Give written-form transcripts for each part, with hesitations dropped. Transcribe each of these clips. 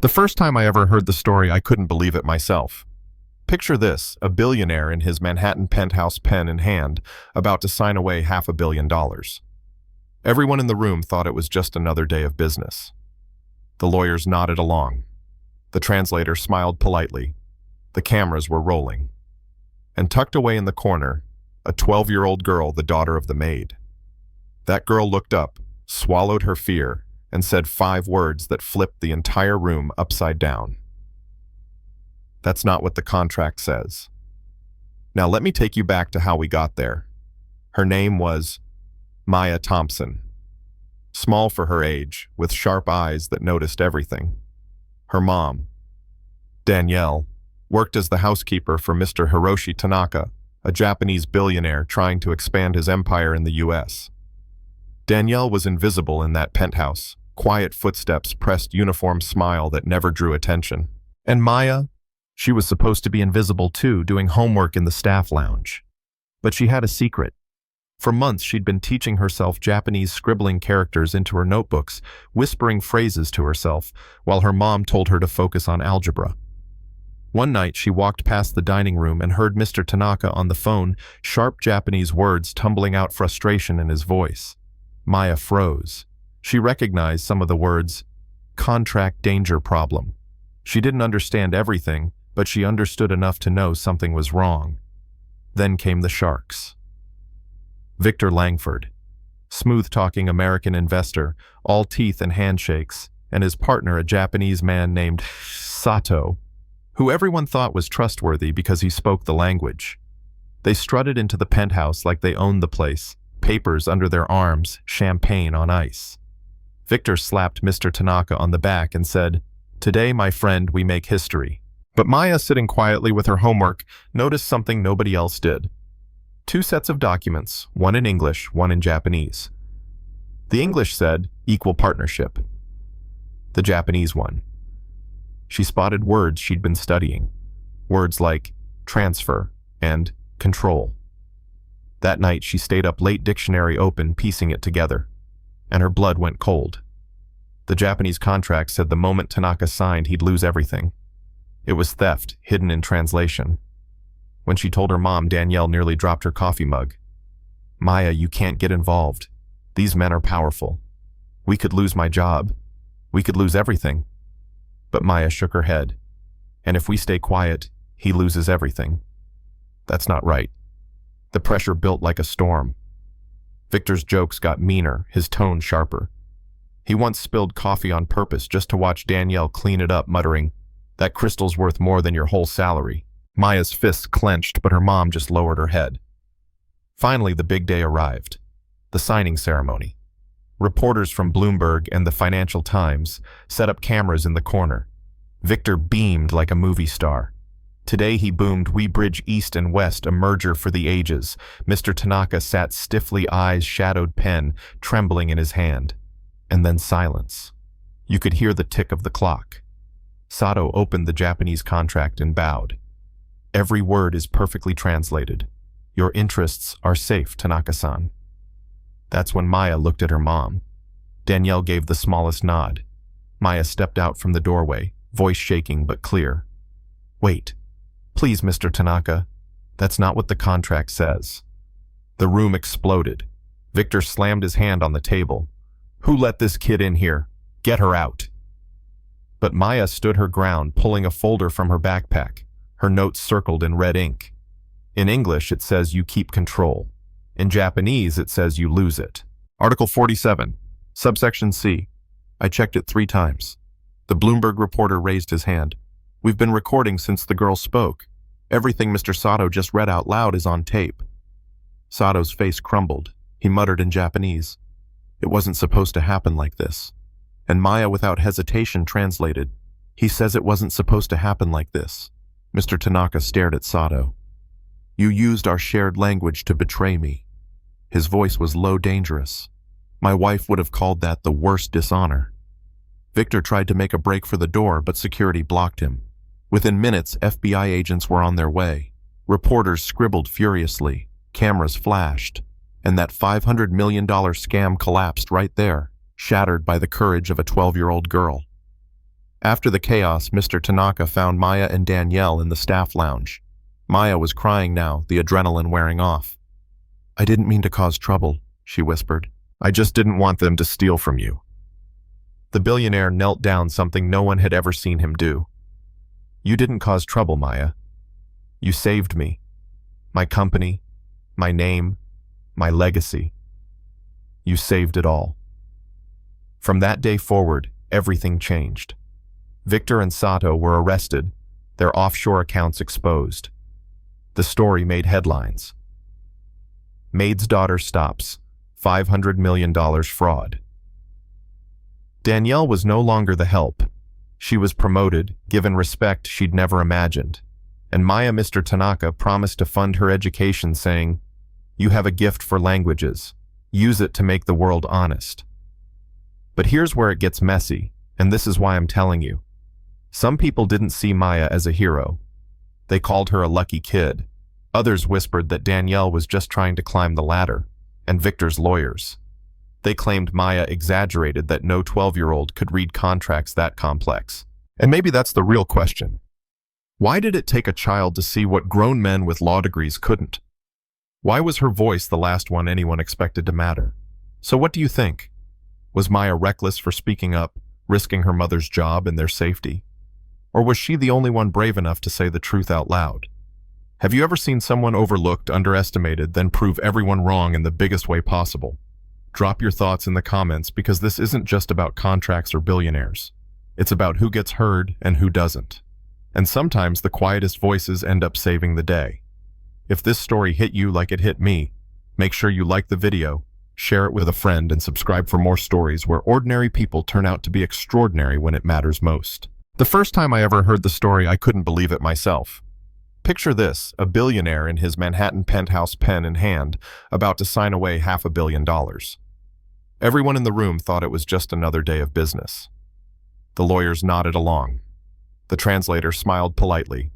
The first time I ever heard the story, I couldn't believe it myself. Picture this, a billionaire in his Manhattan penthouse, pen in hand, about to sign away $500 million. Everyone in the room thought it was just another day of business. The lawyers nodded along. The translator smiled politely. The cameras were rolling. And tucked away in the corner, a 12-year-old girl, the daughter of the maid. That girl looked up, swallowed her fear, and said 5 words that flipped the entire room upside down. That's not what the contract says. Now let me take you back to how we got there. Her name was Maya Thompson. Small for her age, with sharp eyes that noticed everything. Her mom, Danielle, worked as the housekeeper for Mr. Hiroshi Tanaka, a Japanese billionaire trying to expand his empire in the US. Danielle was invisible in that penthouse, quiet footsteps, pressed uniform smile that never drew attention. And Maya? She was supposed to be invisible too, doing homework in the staff lounge. But she had a secret. For months she'd been teaching herself Japanese, scribbling characters into her notebooks, whispering phrases to herself, while her mom told her to focus on algebra. One night she walked past the dining room and heard Mr. Tanaka on the phone, sharp Japanese words tumbling out, frustration in his voice. Maya froze. She recognized some of the words. Contract danger problem. She didn't understand everything, but she understood enough to know something was wrong. Then came the sharks. Victor Langford, smooth-talking American investor, all teeth and handshakes, and his partner, a Japanese man named Sato, who everyone thought was trustworthy because he spoke the language. They strutted into the penthouse like they owned the place, papers under their arms, champagne on ice. Victor slapped Mr. Tanaka on the back and said, "Today, my friend, we make history." But Maya, sitting quietly with her homework, noticed something nobody else did. 2 sets of documents, one in English, one in Japanese. The English said, equal partnership. The Japanese one. She spotted words she'd been studying. Words like transfer and control. That night she stayed up late, dictionary open, piecing it together. And her blood went cold. The Japanese contract said the moment Tanaka signed, he'd lose everything. It was theft, hidden in translation. When she told her mom, Danielle nearly dropped her coffee mug. "Maya, you can't get involved. These men are powerful. We could lose my job. We could lose everything." But Maya shook her head. "And if we stay quiet, he loses everything." That's not right. The pressure built like a storm. Victor's jokes got meaner, his tone sharper. He once spilled coffee on purpose just to watch Danielle clean it up, muttering, "That crystal's worth more than your whole salary." Maya's fists clenched, but her mom just lowered her head. Finally, the big day arrived. The signing ceremony. Reporters from Bloomberg and the Financial Times set up cameras in the corner. Victor beamed like a movie star. Today he boomed, "We bridge East and West, a merger for the ages." Mr. Tanaka sat stiffly, eyes shadowed, pen trembling in his hand. And then silence. You could hear the tick of the clock. Sato opened the Japanese contract and bowed. "Every word is perfectly translated. Your interests are safe, Tanaka-san." That's when Maya looked at her mom. Danielle gave the smallest nod. Maya stepped out from the doorway, voice shaking but clear. "Wait. Please, Mr. Tanaka. That's not what the contract says." The room exploded. Victor slammed his hand on the table. "Who let this kid in here? Get her out." But Maya stood her ground, pulling a folder from her backpack, her notes circled in red ink. In English, it says you keep control. In Japanese, it says you lose it. Article 47, subsection C. I checked it 3 times. The Bloomberg reporter raised his hand. "We've been recording since the girl spoke. Everything Mr. Sato just read out loud is on tape." Sato's face crumbled. He muttered in Japanese, "It wasn't supposed to happen like this." And Maya, without hesitation, translated, "He says it wasn't supposed to happen like this." Mr. Tanaka stared at Sato. "You used our shared language to betray me." His voice was low, dangerous. "My wife would have called that the worst dishonor." Victor tried to make a break for the door, but security blocked him. Within minutes, FBI agents were on their way. Reporters scribbled furiously. Cameras flashed. And that $500 million scam collapsed right there, shattered by the courage of a 12-year-old girl. After the chaos, Mr. Tanaka found Maya and Danielle in the staff lounge. Maya was crying now, the adrenaline wearing off. "I didn't mean to cause trouble," she whispered. "I just didn't want them to steal from you." The billionaire knelt down, something no one had ever seen him do. "You didn't cause trouble, Maya. You saved me. My company, my name, my legacy. You saved it all." From that day forward, everything changed. Victor and Sato were arrested, their offshore accounts exposed. The story made headlines. Maid's daughter stops, $500 million fraud. Danielle was no longer the help. She was promoted, given respect she'd never imagined. And Maya, Mr. Tanaka, promised to fund her education, saying, "You have a gift for languages. Use it to make the world honest." But here's where it gets messy, and this is why I'm telling you. Some people didn't see Maya as a hero. They called her a lucky kid. Others whispered that Danielle was just trying to climb the ladder, and Victor's lawyers. They claimed Maya exaggerated, that no 12-year-old could read contracts that complex. And maybe that's the real question. Why did it take a child to see what grown men with law degrees couldn't? Why was her voice the last one anyone expected to matter? So what do you think? Was Maya reckless for speaking up, risking her mother's job and their safety? Or was she the only one brave enough to say the truth out loud? Have you ever seen someone overlooked, underestimated, then prove everyone wrong in the biggest way possible? Drop your thoughts in the comments, because this isn't just about contracts or billionaires. It's about who gets heard and who doesn't. And sometimes the quietest voices end up saving the day. If this story hit you like it hit me, make sure you like the video, share it with a friend, and subscribe for more stories where ordinary people turn out to be extraordinary when it matters most. The first time I ever heard the story, I couldn't believe it myself. Picture this, a billionaire in his Manhattan penthouse, pen in hand, about to sign away $500 million. Everyone in the room thought it was just another day of business. The lawyers nodded along. The translator smiled politely.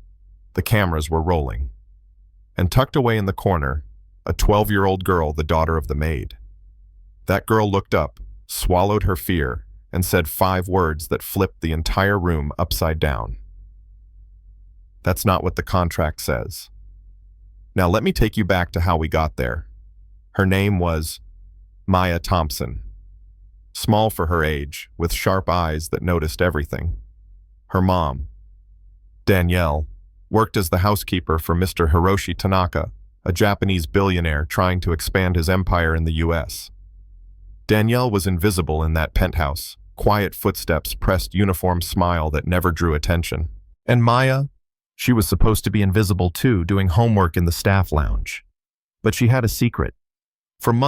The cameras were rolling. And tucked away in the corner, a 12-year-old girl, the daughter of the Maid. That girl looked up, swallowed her fear, and said 5 words that flipped the entire room upside down. That's not what the contract says. Now let me take you back to how we got there. Her name was Maya Thompson. Small for her age, with sharp eyes that noticed everything. Her mom, Danielle, worked as the housekeeper for Mr. Hiroshi Tanaka, a Japanese billionaire trying to expand his empire in the US. Danielle was invisible in that penthouse, quiet footsteps, pressed uniform smile that never drew attention. And Maya? She was supposed to be invisible too, doing homework in the staff lounge. But she had a secret. For months,